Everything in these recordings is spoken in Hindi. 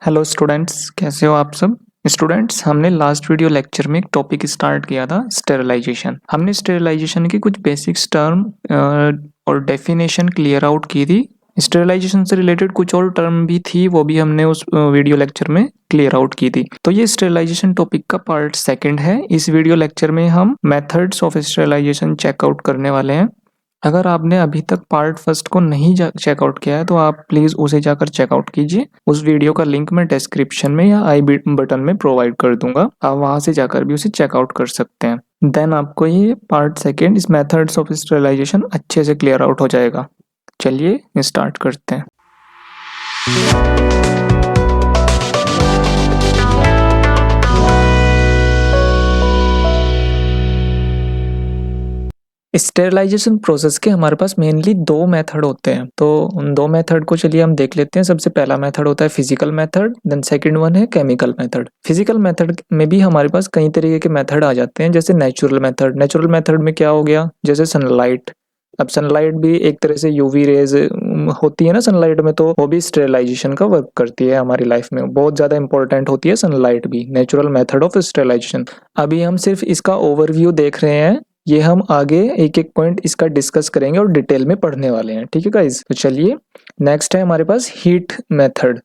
हेलो स्टूडेंट्स, कैसे हो आप सब। स्टूडेंट्स, हमने लास्ट वीडियो लेक्चर में एक टॉपिक स्टार्ट किया था, स्टेरिलाइजेशन। हमने स्टेरिलाइजेशन की कुछ बेसिक्स टर्म और डेफिनेशन क्लियर आउट की थी। स्टेरिलाइजेशन से रिलेटेड कुछ और टर्म भी थी, वो भी हमने उस वीडियो लेक्चर में क्लियर आउट की थी। तो ये स्टेरिलाइजेशन टॉपिक का पार्ट सेकंड है। इस वीडियो लेक्चर में हम मेथड्स ऑफ स्टेरिलाइजेशन चेकआउट करने वाले हैं। अगर आपने अभी तक पार्ट फर्स्ट को नहीं चेकआउट किया है तो आप प्लीज उसे जाकर चेकआउट कीजिए। उस वीडियो का लिंक मैं डिस्क्रिप्शन में या आई बटन में प्रोवाइड कर दूंगा, आप वहां से जाकर भी उसे चेकआउट कर सकते हैं। देन आपको ये पार्ट सेकेंड, इस मेथड्स ऑफ स्टेरिलाइजेशन अच्छे से क्लियर आउट हो जाएगा। चलिए स्टार्ट करते हैं। स्टेरिलाइजेशन प्रोसेस के हमारे पास मेनली दो मेथड होते हैं, तो उन दो मेथड को चलिए हम देख लेते हैं। सबसे पहला मेथड होता है physical method, then second one है केमिकल मेथड। फिजिकल मेथड में भी हमारे पास कई तरीके के मेथड आ जाते हैं, जैसे नेचुरल मेथड। नेचुरल मेथड में क्या हो गया, जैसे सनलाइट। अब सनलाइट भी एक तरह से यूवी रेज होती है ना सनलाइट में, तो वो भी स्टेरिलाइजेशन का वर्क करती है। हमारी लाइफ में बहुत ज्यादा इंपॉर्टेंट होती है सनलाइट भी, नेचुरल मेथड ऑफ स्टेरिलाइजेशन। अभी हम सिर्फ इसका ओवरव्यू देख रहे हैं, ये हम आगे एक एक पॉइंट इसका डिस्कस करेंगे और डिटेल में पढ़ने वाले हैं। ठीक है गाइस, तो चलिए नेक्स्ट है हमारे पास हीट मेथड।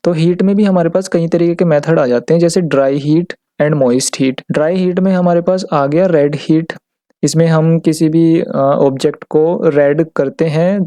तो हीट में भी हमारे पास कई तरीके के मेथड आ जाते हैं, जैसे dry heat and moist heat. Dry heat में हमारे पास आ गया रेड हीट। इसमें हम किसी भी ऑब्जेक्ट को रेड करते हैं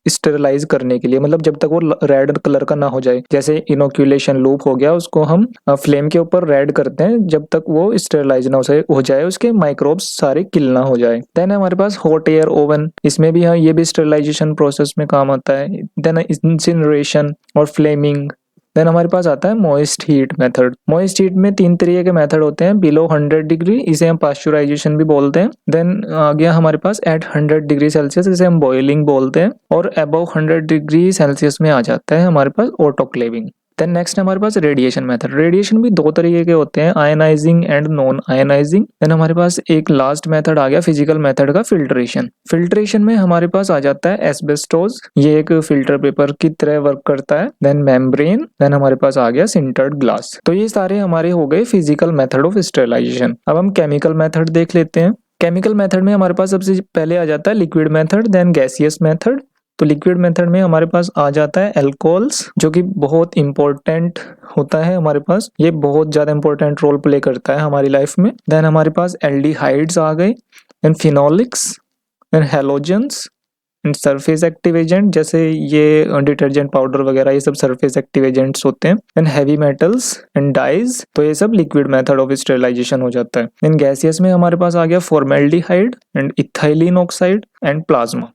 स्टेरिलाइज करने के लिए, मतलब जब तक वो रेड कलर का ना हो जाए। जैसे इनोक्यूलेशन लूप हो गया, उसको हम फ्लेम के ऊपर रेड करते हैं जब तक वो स्टेरिलाइज ना हो जाए, उसके माइक्रोब्स सारे किल ना हो जाए। देन हमारे पास हॉट एयर ओवन, इसमें भी ये भी स्टेरिलाइजेशन प्रोसेस में काम आता है। देन इंसिनरेशन और फ्लेमिंग। देन हमारे पास आता है moist heat method. Moist heat में तीन तरीके के मेथड होते हैं। बिलो 100 डिग्री, इसे हम पास्चुराइजेशन भी बोलते हैं। देन आ गया हमारे पास एट 100 डिग्री सेल्सियस, इसे हम बॉइलिंग बोलते हैं। और अबव 100 डिग्री सेल्सियस में आ जाता है हमारे पास ऑटोक्लेविंग। देन नेक्स्ट है हमारे पास रेडिएशन मेथड। रेडिएशन भी दो तरीके के होते हैं, ionising and non ionising. Then हमारे पास एक लास्ट मेथड आ गया फिजिकल मेथड का, फिल्ट्रेशन। फिल्ट्रेशन में हमारे पास आ जाता है एस्बेस्टोस, ये एक फिल्टर पेपर की तरह वर्क करता है। देन मेम्ब्रेन, देन हमारे पास आ गया सिंटर्ड ग्लास। तो ये सारे हमारे हो गए फिजिकल मेथड ऑफ स्टेरिलाइजेशन। अब हम केमिकल मेथड देख लेते हैं। केमिकल मेथड में हमारे पास सबसे पहले आ जाता है liquid method, then gaseous method. तो लिक्विड मेथड में हमारे पास आ जाता है एल्कोहल्स, जो कि बहुत इंपॉर्टेंट होता है हमारे पास, ये बहुत ज्यादा इंपॉर्टेंट रोल प्ले करता है हमारी लाइफ में। देन हमारे पास एल्डिहाइड्स आ गए, then phenolics, then halogens and surface active agent, जैसे ये डिटर्जेंट पाउडर वगैरह, ये सब सरफेस एक्टिव एजेंट्स होते हैं। And heavy metals and dyes, तो ये सब लिक्विड मेथड ऑफ स्टेरिलाइजेशन हो जाता है। इन गैसियस में हमारे पास आ गया formaldehyde and ethylene oxide and plasma.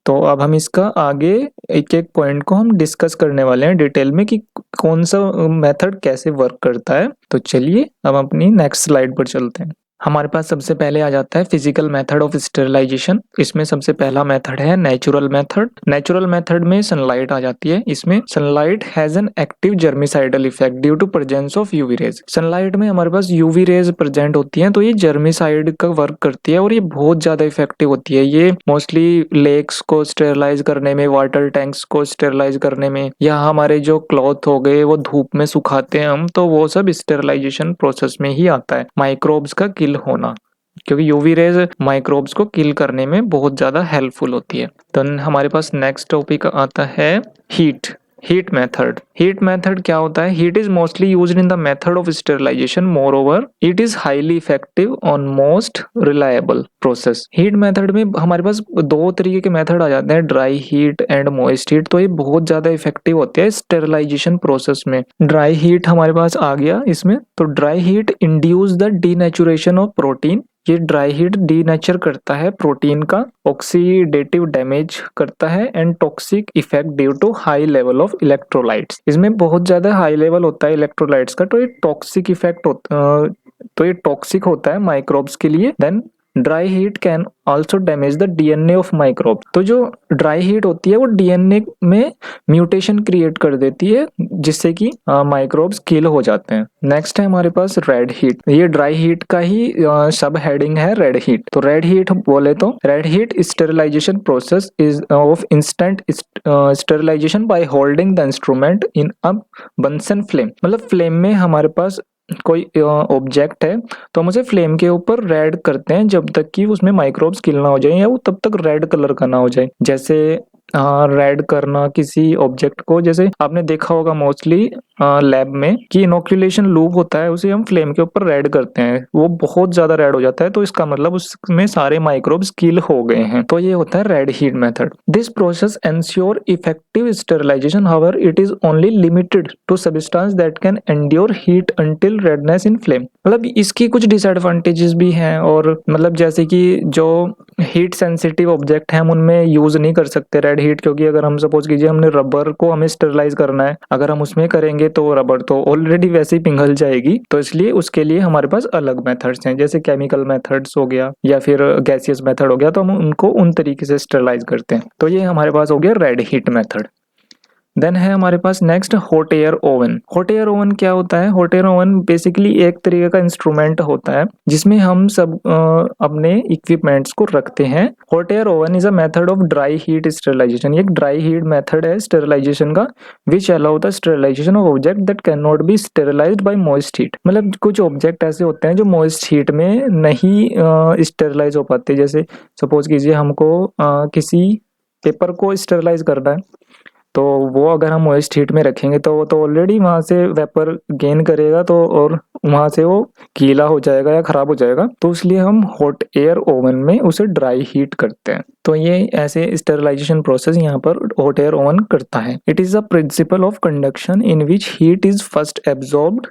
तो अब हम इसका आगे एक एक पॉइंट को हम डिस्कस करने वाले हैं डिटेल में कि कौन सा मेथड कैसे वर्क करता है। तो चलिए अब अपनी नेक्स्ट स्लाइड पर चलते हैं। हमारे पास सबसे पहले आ जाता है फिजिकल मेथड ऑफ स्टेरिलाइजेशन। इसमें सबसे पहला मेथड है नेचुरल मेथड। नेचुरल मेथड में सनलाइट आ जाती है। इसमें sunlight has an active germicidal effect due to presence of UV rays. Sunlight में हमारे पास यूवी रेज प्रेजेंट होती हैं, तो ये जर्मिसाइड का वर्क करती है और ये बहुत ज्यादा इफेक्टिव होती है। ये मोस्टली लेक्स को स्टेरिलाइज करने में, वाटर टैंक्स को स्टेरिलाइज करने में, या हमारे जो क्लॉथ हो गए वो धूप में सुखाते हैं हम, तो वो सब स्टेरिलाइजेशन प्रोसेस में ही आता है। माइक्रोब्स का किल होना, क्योंकि यूवी रेज माइक्रोब्स को किल करने में बहुत ज्यादा हेल्पफुल होती है। तो हमारे पास नेक्स्ट टॉपिक आता है heat. Heat method. Heat method क्या होता है? Heat is mostly used in the method of sterilisation, moreover it is highly effective on most reliable process. Heat method में हमारे पास दो तरीके के मेथड आ जाते हैं, dry heat and moist heat. तो ये बहुत ज्यादा इफेक्टिव होते हैं स्टेरिलाइजेशन प्रोसेस में। ड्राई हीट हमारे पास आ गया इसमें, तो dry heat induce the denaturation of protein. ये ड्राई हीट डीनेचर करता है प्रोटीन का, ऑक्सीडेटिव डैमेज करता है and toxic effect due to high level of electrolytes. इसमें बहुत ज्यादा हाई लेवल होता है इलेक्ट्रोलाइट्स का, तो ये टॉक्सिक इफेक्ट होता है माइक्रोब्स के लिए। Then dry heat can also damage the DNA of microbe. तो जो ड्राई हीट होती है वो डीएनए में म्यूटेशन क्रिएट कर देती है जिससे कि माइक्रोब्स किल हो जाते हैं। नेक्स्ट है हमारे पास रेड हीट। ये ड्राई हीट का ही सब हेडिंग है रेड हीट। तो रेड हीट बोले तो red heat sterilisation process is of instant sterilisation by holding the instrument in a Bunsen flame. मतलब फ्लेम में हमारे पास कोई ऑब्जेक्ट है तो हम उसे फ्लेम के ऊपर रेड करते हैं जब तक कि उसमें माइक्रोब्स किल ना हो जाए या वो तब तक रेड कलर का ना हो जाए। जैसे रेड करना किसी ऑब्जेक्ट को, जैसे आपने देखा होगा मोस्टली लैब में कि इनोक्यूलेशन लूप होता है, उसे हम फ्लेम के ऊपर रेड करते हैं, वो बहुत ज्यादा रेड हो जाता है तो इसका मतलब उसमें सारे माइक्रोब्स किल हो गए हैं। तो ये होता है red heat method. This process ensure effective sterilisation, however it is only limited to substance that can endure heat until redness in flame. मतलब इसकी कुछ डिसएडवांटेजेस भी हैं, और मतलब जैसे कि जो हीट सेंसिटिव ऑब्जेक्ट है हम उनमें यूज नहीं कर सकते रेड हीट, क्योंकि अगर हम सपोज कीजिए हमने रबर को हमें स्टेरिलाइज करना है, अगर हम उसमें करेंगे तो रबर तो ऑलरेडी वैसे ही पिघल जाएगी। तो इसलिए उसके लिए हमारे पास अलग मेथड्स हैं, जैसे केमिकल मेथड्स हो गया या फिर गैसियस मेथड हो गया, तो हम उनको उन तरीके से स्टेरिलाइज करते हैं। तो ये हमारे पास हो गया रेड हीट मेथड। देन है हमारे पास next hot air oven. Hot air oven क्या होता है? हॉट एयर ओवन बेसिकली एक तरीके का इंस्ट्रूमेंट होता है जिसमें हम सब अपने इक्विपमेंट्स को रखते हैं। Hot air oven is a method of dry heat sterilisation. ये एक ड्राई हीट मेथड है स्टेरिलाइजेशन का, which allow the sterilisation of object that can not be sterilised by moist heat. मतलब कुछ ऑब्जेक्ट ऐसे होते हैं जो मॉइस्ट हीट में नहीं स्टेरिलाइज हो पाते। जैसे सपोज कीजिए हमको किसी पेपर को स्टेरिलाइज करना है, तो वो अगर हम मॉइस्ट हीट में रखेंगे तो वो तो ऑलरेडी वहां से वेपर गेन करेगा, तो और वहां से वो गीला हो जाएगा या खराब हो जाएगा। तो इसलिए हम हॉट एयर ओवन में उसे ड्राई हीट करते हैं। तो ये ऐसे स्टेरिलाइजेशन प्रोसेस यहाँ पर हॉट एयर ओवन करता है। It is a principle of conduction in which heat is first absorbed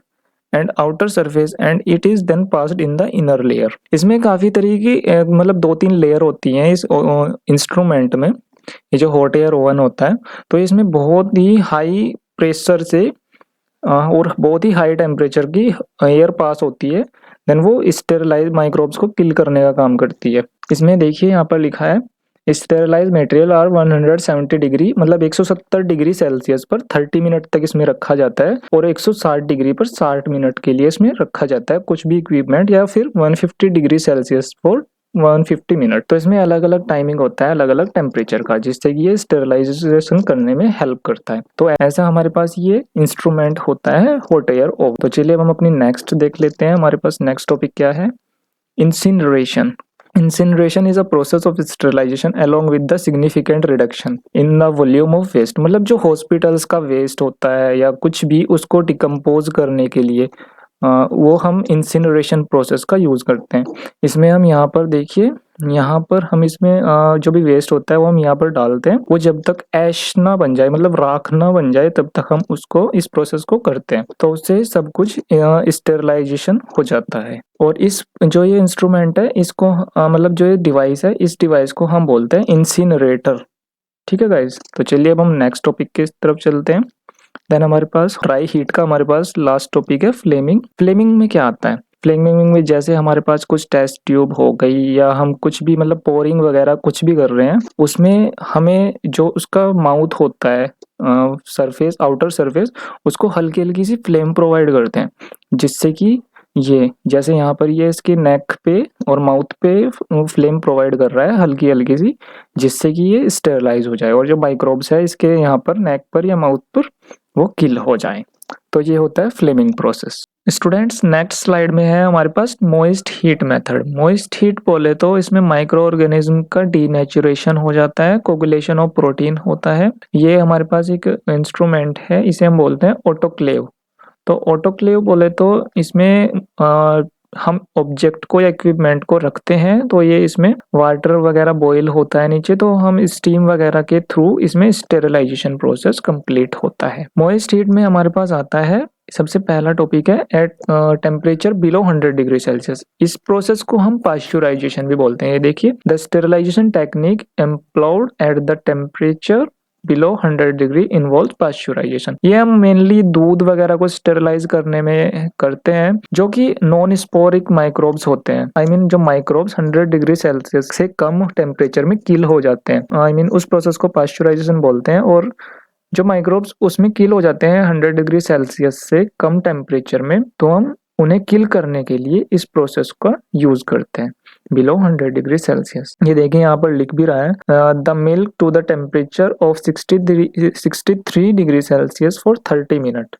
and outer surface and it is then passed in the inner layer. इसमें काफी तरह की मतलब 2-3 लेयर होती हैं इस इंस्ट्रूमेंट में। ये जो हॉट एयर ओवन होता है तो इसमें बहुत ही हाई प्रेशर से और बहुत ही हाई टेम्परेचर की एयर पास होती है, देन वो स्टेरिलाइज माइक्रोब्स को किल करने का काम करती है। इसमें देखिए यहाँ पर लिखा है स्टेरिलाइज मटेरियल आर 170 डिग्री, मतलब 170 डिग्री सेल्सियस पर 30 मिनट तक इसमें रखा जाता है, और 160 डिग्री पर 60 मिनट के लिए इसमें रखा जाता है कुछ भी इक्विपमेंट, या फिर 150 डिग्री सेल्सियस फॉर 150 मिनट। तो इसमें अलग अलग टाइमिंग होता है अलग अलग टेम्परेचर का, जिससे कि ये स्टेरिलाइजेशन करने में हेल्प करता है। तो ऐसा हमारे पास ये इंस्ट्रूमेंट होता है हॉट एयर ओवन। तो चलिए अब हम अपनी नेक्स्ट देख लेते हैं। हमारे पास नेक्स्ट टॉपिक क्या है? Incineration. Incineration is a process of sterilization along with the significant reduction in the volume of waste। मतलब जो हॉस्पिटल्स का वेस्ट होता है या कुछ भी उसको डिकम्पोज करने के लिए वो हम इंसिनरेशन प्रोसेस का यूज़ करते हैं। इसमें हम यहाँ पर देखिए, यहाँ पर हम इसमें जो भी वेस्ट होता है वो हम यहाँ पर डालते हैं। वो जब तक ऐश ना बन जाए, मतलब राख ना बन जाए, तब तक हम उसको इस प्रोसेस को करते हैं। तो उससे सब कुछ स्टेरिलाइजेशन हो जाता है। और इस जो ये इंस्ट्रूमेंट है इसको मतलब जो ये डिवाइस है, इस डिवाइस को हम बोलते हैं इंसिनरेटर। ठीक है गाइज, तो चलिए अब हम नेक्स्ट टॉपिक की तरफ चलते हैं। देन हमारे पास ड्राई हीट का हमारे पास लास्ट टॉपिक है फ्लेमिंग। फ्लेमिंग में क्या आता है? फ्लेमिंग में जैसे हमारे पास कुछ टेस्ट ट्यूब हो गई या हम कुछ भी मतलब पोरिंग वगैरह कुछ भी कर रहे हैं, उसमें हमें जो उसका माउथ होता है सरफेस, आउटर सरफेस, उसको हल्की हल्की सी फ्लेम प्रोवाइड करते हैं, जिससे कि ये जैसे यहाँ पर ये इसके नेक पे और माउथ पे फ्लेम प्रोवाइड कर रहा है हल्की हल्की सी, जिससे कि ये स्टेरिलाइज हो जाए और जो माइक्रोब्स है इसके यहाँ पर नेक पर या माउथ पर वो किल हो जाए। तो ये होता है flaming process. Students next slide में है हमारे पास moist heat method. Moist heat बोले तो इसमें माइक्रो ऑर्गेनिज्म का डीनेचुरेशन हो जाता है, कोगुलेशन ऑफ प्रोटीन होता है। ये हमारे पास एक इंस्ट्रूमेंट है, इसे हम बोलते हैं ऑटोक्लेव। तो ऑटोक्लेव बोले तो इसमें हम ऑब्जेक्ट को या इक्विपमेंट को रखते हैं, तो ये इसमें वाटर वगैरह बॉईल होता है नीचे, तो हम स्टीम वगैरह के थ्रू इसमें स्टेरिलाइजेशन प्रोसेस कंप्लीट होता है। मॉइस्ट हीट में हमारे पास आता है सबसे पहला टॉपिक है at temperature below 100 degree Celsius. इस प्रोसेस को हम पास्चुराइजेशन भी बोलते हैं। ये देखिए, the sterilisation technique employed at the temperature below 100 degree involve pasteurisation. ये हम मेनली दूध वगैरह को स्टेरलाइज करने में करते हैं, जो कि नॉन स्पोरिक माइक्रोब्स होते हैं। आई मीन जो माइक्रोब्स 100 डिग्री सेल्सियस से कम टेम्परेचर में किल हो जाते हैं। आई मीन उस प्रोसेस को पास्चुराइजेशन बोलते हैं। और जो माइक्रोब्स उसमें किल हो जाते हैं 100 डिग्री सेल्सियस से कम टेम्परेचर में, तो हम उन्हें किल करने के लिए इस प्रोसेस का यूज करते हैं बिलो 100 डिग्री सेल्सियस। ये देखिए यहाँ पर लिख भी रहा है the milk to the temperature of 63 degree Celsius for 30 minute.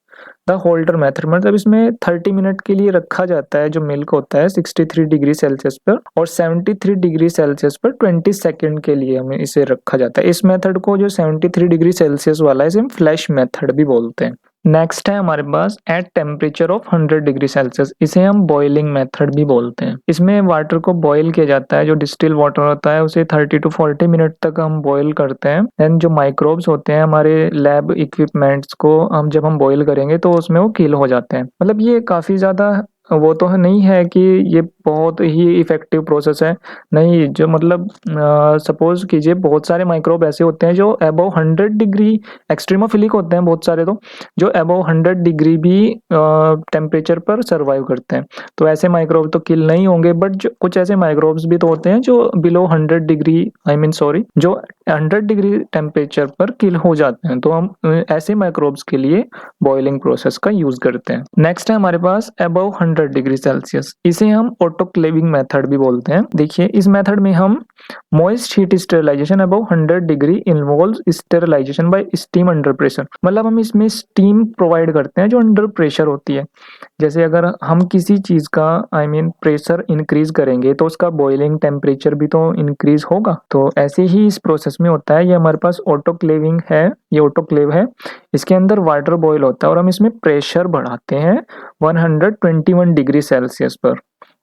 The holder method मतलब इसमें 30 मिनट के लिए रखा जाता है जो मिल्क होता है 63 डिग्री सेल्सियस पर, और 73 डिग्री सेल्सियस पर 20 सेकेंड के लिए हमें इसे रखा जाता है। इस मेथड को जो 73 डिग्री सेल्सियस वाला है इसे हम फ्लैश मेथड भी बोलते हैं। नेक्स्ट है हमारे पास at temperature of 100 degree Celsius, इसे हम बॉइलिंग मेथड भी बोलते हैं। इसमें वाटर को बॉईल किया जाता है, जो डिस्टिल वाटर होता है उसे 30 to 40 मिनट तक हम बॉईल करते हैं। देन जो माइक्रोब्स होते हैं हमारे लैब इक्विपमेंट्स को हम जब हम बॉईल करेंगे तो उसमें वो किल हो जाते हैं। मतलब ये काफी ज्यादा वो तो नहीं है कि ये बहुत ही इफेक्टिव प्रोसेस है, नहीं। जो मतलब सपोज कीजिए बहुत सारे माइक्रोब ऐसे होते हैं जो अबव 100 डिग्री एक्सट्रीमोफिलिक होते हैं बहुत सारे, तो जो अबव 100 डिग्री भी टेम्परेचर पर सर्वाइव करते हैं। तो ऐसे माइक्रोब तो किल नहीं होंगे, बट जो कुछ ऐसे माइक्रोब्स भी तो होते हैं जो बिलो 100 डिग्री जो 100 डिग्री टेम्परेचर पर किल हो जाते हैं। तो हम ऐसे माइक्रोब्स के लिए बॉइलिंग प्रोसेस का यूज करते हैं। नेक्स्ट है हमारे पास अबव 100 डिग्री सेल्सियस, इसे हम ऑटोक्लेविंग मेथड भी बोलते हैं। देखिए इस मेथड में हम moist heat sterilisation above 100 degree involves sterilisation by steam under pressure. मतलब हम इसमें स्टीम प्रोवाइड करते हैं जो अंडर प्रेशर होती है। जैसे अगर हम किसी चीज का प्रेशर इंक्रीज करेंगे तो उसका बॉइलिंग टेम्परेचर भी तो इंक्रीज होगा। तो ऐसे ही इस प्रोसेस में होता है। ये हमारे पास ऑटोक्लेविंग है, ये ऑटोक्लेव है। इसके अंदर वाटर बॉईल होता है और हम इसमें प्रेशर बढ़ाते हैं 121 डिग्री सेल्सियस पर,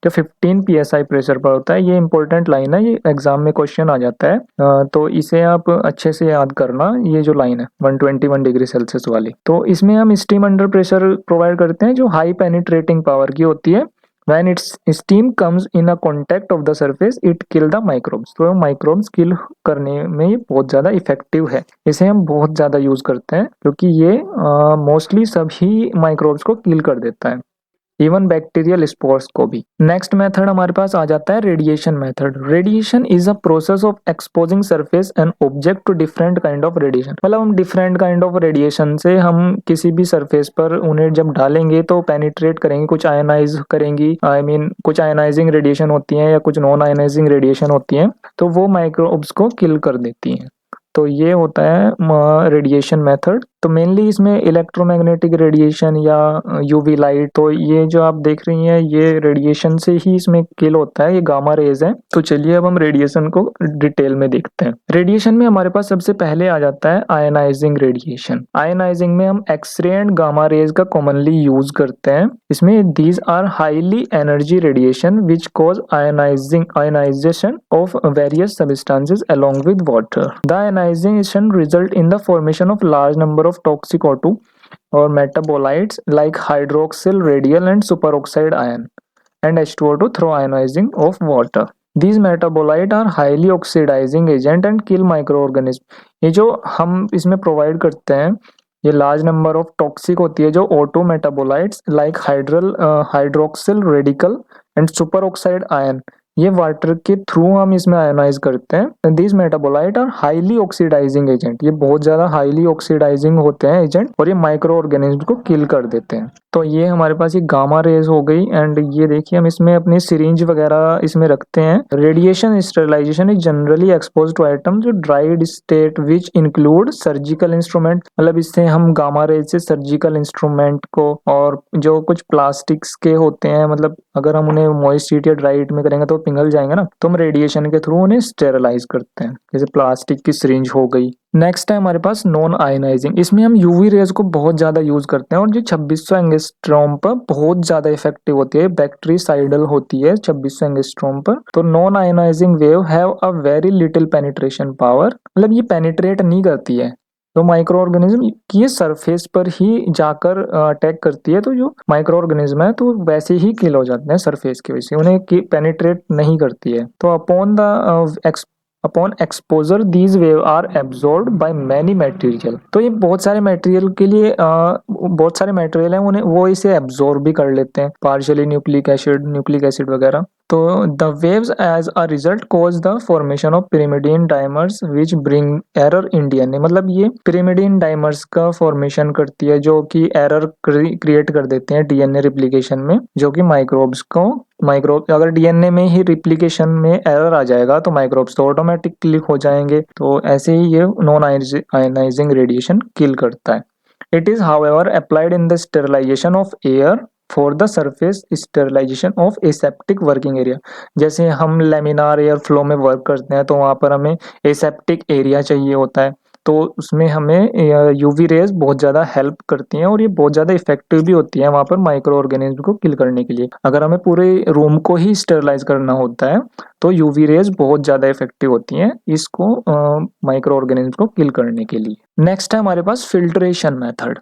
जो 15 psi प्रेशर पर होता है। ये इंपॉर्टेंट लाइन है, ये एग्जाम में क्वेश्चन आ जाता है। तो इसे आप अच्छे से याद करना, ये जो लाइन है 121 डिग्री सेल्सियस वाली। तो इसमें हम स्टीम अंडर प्रेशर प्रोवाइड करते हैं जो हाई पेनिट्रेटिंग पावर की होती है। When its steam comes in a contact of the surface, it kill the microbes। तो माइक्रोब्स किल करने में ये बहुत ज़्यादा इफेक्टिव है। इसे हम बहुत ज़्यादा यूज करते हैं क्योंकि ये मोस्टली सभी माइक्रोब्स को किल कर देता है, इवन बैक्टीरियल स्पोर्स को भी। नेक्स्ट मेथड हमारे पास आ जाता है radiation method. Radiation is a process of exposing surface and object to different kind of radiation. मतलब हम डिफरेंट काइंड ऑफ रेडिएशन से हम किसी भी सरफेस पर उन्हें जब डालेंगे तो पेनिट्रेट करेंगे, कुछ आयनाइज करेंगी। कुछ आयनाइजिंग रेडिएशन होती हैं या कुछ नॉन आयनाइजिंग रेडिएशन होती हैं, तो वो माइक्रोब्स को किल कर देती हैं। तो ये होता है रेडिएशन मेथड। तो मेनली इसमें इलेक्ट्रोमैग्नेटिक रेडिएशन या यूवी लाइट, तो ये जो आप देख रही हैं ये रेडिएशन से ही इसमें किल होता है, ये गामा रेज है। तो चलिए अब हम रेडिएशन को डिटेल में देखते हैं। रेडिएशन में हमारे पास सबसे पहले आ जाता है आयनाइजिंग रेडिएशन। आयनाइजिंग में हम एक्सरे एंड गामा रेज का कॉमनली यूज करते हैं। इसमें these are highly energy radiation which cause ionisation of various substances along with water. The ionization result in the formation of large number of toxic O2 or metabolites like hydroxyl radial and superoxide ion and H2O2 through ionizing of water. These metabolites are highly oxidizing agent and kill microorganism। ये जो हम इसमें प्रोवाइड करते हैं ये लार्ज नंबर ऑफ टॉक्सिक होती है जो O2 metabolites like hydroxyl radical and superoxide ion, ये वाटर के थ्रू हम इसमें आयोनाइज करते हैं। This metabolite are highly oxidising agent, ये बहुत ज्यादा हाईली ऑक्सीडाइजिंग होते हैं एजेंट और ये माइक्रो ऑर्गेनिज्म को किल कर देते हैं। तो ये हमारे पास ये गामा रेज हो गई। एंड ये देखिए हम इसमें अपनी सिरिंज वगैरह इसमें रखते हैं। Radiation sterilisation is generally expose to item जो dried state which include surgical instrument. मतलब इससे हम गामा रेज से सर्जिकल इंस्ट्रूमेंट को और जो कुछ प्लास्टिक्स के होते हैं, मतलब अगर हम उन्हें मॉइस्ट हीट या ड्राई हीट में करेंगे तो पिघल जाएंगे ना, तो हम रेडिएशन के थ्रू उन्हें स्टेरिलाइज करते हैं, जैसे प्लास्टिक की सिरिंज हो गई। नेक्स्ट है हमारे पास नॉन आयनाइजिंग। इसमें हम यूवी रेज को बहुत ज्यादा यूज करते हैं और जो 2600 एंगस्ट्रॉम पर बहुत ज्यादा इफेक्टिव होती है, बैक्टीरिसाइडल होती है 2600 एंगस्ट्रॉम पर। तो non ionising wave have a very little penetration power, मतलब ये पेनिट्रेट नहीं करती है, तो माइक्रो ऑर्गेनिज्म की ये सरफेस पर ही जाकर अटैक करती है। तो जो माइक्रो ऑर्गेनिज्म है तो वैसे ही किल हो जाते हैं सरफेस की वजह से, उन्हें पेनिट्रेट नहीं करती है। तो upon the upon exposure these wave are absorbed by many material. तो ये बहुत सारे मटेरियल के लिए बहुत सारे मटेरियल हैं उन्हें वो इसे एब्जॉर्ब भी कर लेते हैं, पार्शियली न्यूक्लिक एसिड वगैरह। तो the waves as a result cause the formation of pyrimidine dimers which bring error in DNA. मतलब ये pyrimidine डाइमर्स का फॉर्मेशन करती है जो कि एरर क्रिएट कर देते हैं डीएनए रिप्लिकेशन में, जो कि माइक्रोब अगर डीएनए में ही रिप्लिकेशन में एरर आ जाएगा तो माइक्रोब्स तो ऑटोमेटिक किल हो जाएंगे। तो ऐसे ही ये नॉन आयनाइजिंग रेडिएशन किल करता है। It is however applied in the sterilisation of air for the surface sterilisation of aseptic working area. जैसे हम लेमिनार एयर फ्लो में वर्क करते हैं तो वहाँ पर हमें एसेप्टिक एरिया चाहिए होता है, तो उसमें हमें यूवी रेज बहुत ज़्यादा हेल्प करती हैं और ये बहुत ज़्यादा इफेक्टिव भी होती है वहाँ पर माइक्रो ऑर्गेनिज्म को किल करने के लिए। अगर हमें पूरे रूम को ही स्टेरिलाइज करना होता है तो यूवी रेज बहुत ज़्यादा इफेक्टिव होती हैं इसको माइक्रो ऑर्गेनिज्म को किल करने के लिए। नेक्स्ट है हमारे पास फिल्ट्रेशन मेथड।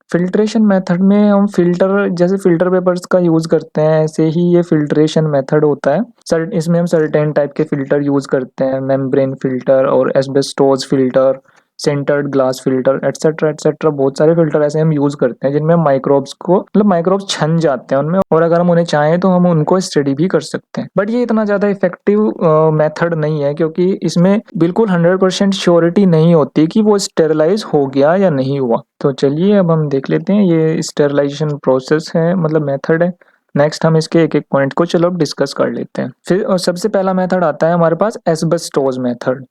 फिल्ट्रेशन मेथड में हम जैसे फिल्टर पेपर्स का यूज करते हैं ऐसे ही ये फिल्ट्रेशन मेथड होता है। इसमें हम सर्टेन टाइप के फिल्टर यूज करते हैं, मेम्ब्रेन फिल्टर और asbestos filter, centred glass filter etcetera etcetera. बहुत सारे फिल्टर ऐसे हम यूज करते हैं जिनमें माइक्रोब्स को मतलब माइक्रोब्स छन जाते हैं उनमें, और अगर हम उन्हें चाहें तो हम उनको स्टडी भी कर सकते हैं। बट ये इतना ज्यादा इफेक्टिव मेथड नहीं है क्योंकि इसमें बिल्कुल 100% श्योरिटी नहीं होती कि वो स्टेरिलाइज हो गया या नहीं हुआ। तो चलिए अब हम देख लेते हैं ये स्टेरिलाइजेशन प्रोसेस है, मतलब मेथड है। नेक्स्ट हम इसके एक एक पॉइंट को चलो अब डिस्कस कर लेते हैं। फिर सबसे पहला मेथड आता है हमारे पास एस्बेस्टोस मेथड।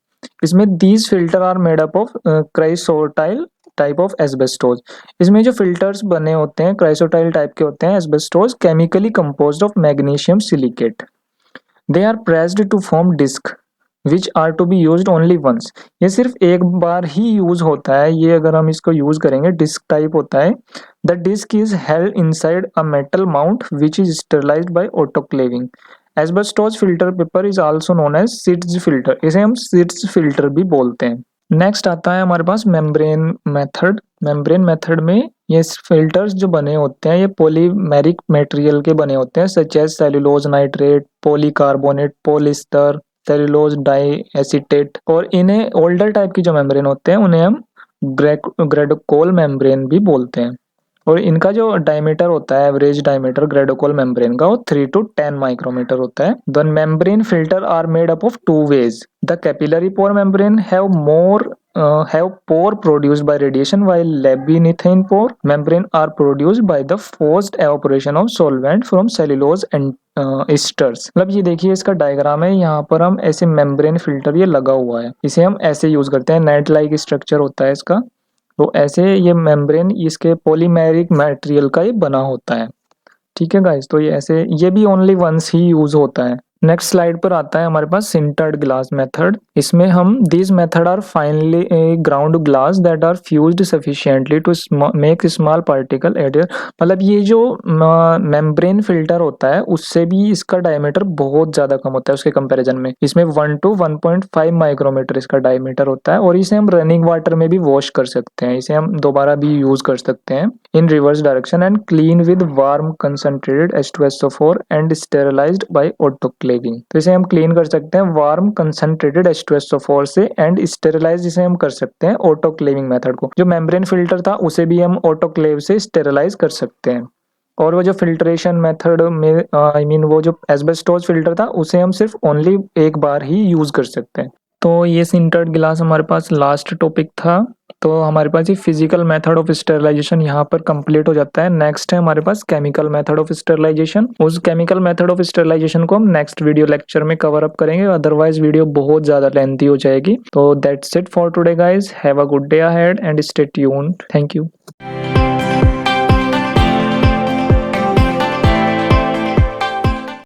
इसमें these filter are made up of chrysotile type of asbestos. इसमें जो फिल्टर्स बने होते हैं क्राइसोटाइल टाइप के होते हैं asbestos, chemically composed of magnesium silicate. They are pressed to form disc which are to be use only once. ये सिर्फ एक बार ही यूज होता है, ये अगर हम इसको यूज करेंगे डिस्क टाइप होता है। The disc is held inside a metal mount which is sterilised by autoclaving. Asbestos filter paper is also known as Seitz filter, इसे हम सिट्ज फिल्टर भी बोलते हैं। नेक्स्ट आता है हमारे पास मेम्ब्रेन मेथड। मेम्ब्रेन मेथड में ये फिल्टर्स जो बने होते हैं ये पॉलीमेरिक मटेरियल के बने होते हैं, such as cellulose nitrate, polycarbonate, polyester, cellulose diacetate. और इन्हें ओल्डर टाइप की जो मेम्ब्रेन होते हैं उन्हें हम ग्रेडोकोल मेम्ब्रेन भी बोलते हैं। और इनका जो डायमीटर होता है एवरेज डायमीटर ग्रेडोकोल मेम्ब्रेन का वो 3 to 10 माइक्रोमीटर होता है। The membrane filter are made up of two ways. The capillary pore membrane have pore produced by radiation while labyrinthine pore membrane are produced by the forced evaporation of solvent from cellulose and esters। मतलब ये देखिए इसका डायग्राम है, यहाँ पर हम ऐसे मेम्ब्रेन फिल्टर ये लगा हुआ है, इसे हम ऐसे यूज करते हैं, नेट लाइक स्ट्रक्चर होता है इसका। तो ऐसे ये मेम्ब्रेन इसके पॉलीमेरिक मटेरियल का ये बना होता है। ठीक है गाइस, तो ये भी ओनली वंस ही यूज होता है। नेक्स्ट स्लाइड पर आता है हमारे पास सिंटर्ड ग्लास मेथड। इसमें हम this method are finely ground glass that are fused sufficiently to make small particle adhere. मतलब ये जो मेम्ब्रेन फिल्टर होता है उससे भी इसका डायमीटर बहुत ज्यादा कम होता है उसके कंपैरिजन में। इसमें 1 to 1.5 माइक्रोमीटर इसका डायमीटर होता है और इसे हम रनिंग वाटर में भी वॉश कर सकते हैं, इसे हम दोबारा भी यूज कर सकते हैं in reverse direction and clean with warm concentrated H2SO4 and sterilised by autoclaving. तो इसे हम क्लीन कर सकते हैं वार्म कंसंट्रेटेड H2SO4 से एंड स्टेरिलाइज इसे हम कर सकते हैं ऑटोक्लेविंग मेथड को। जो मेम्ब्रेन फिल्टर था उसे भी हम ऑटोक्लेव से स्टेरिलाइज कर सकते हैं। और वो जो फिल्ट्रेशन मेथड में वो जो एस्बेस्टोस फिल्टर था उसे हम सिर्फ ओनली एक बार ही यूज कर सकते हैं। तो ये सिंटर्ड गिलास हमारे पास लास्ट टॉपिक था। तो हमारे पास ये फिजिकल मेथड ऑफ स्टेरिलाइजेशन यहाँ पर कंप्लीट हो जाता है। नेक्स्ट है हमारे पास केमिकल मेथड ऑफ स्टेरिलाइजेशन। उस केमिकल मेथड ऑफ स्टेरिलाइजेशन को हम नेक्स्ट वीडियो लेक्चर में कवर अप करेंगे, अदरवाइज वीडियो बहुत ज्यादा लेंथी हो जाएगी। तो that's it for today guys, have a good day ahead and stay tuned. Thank you.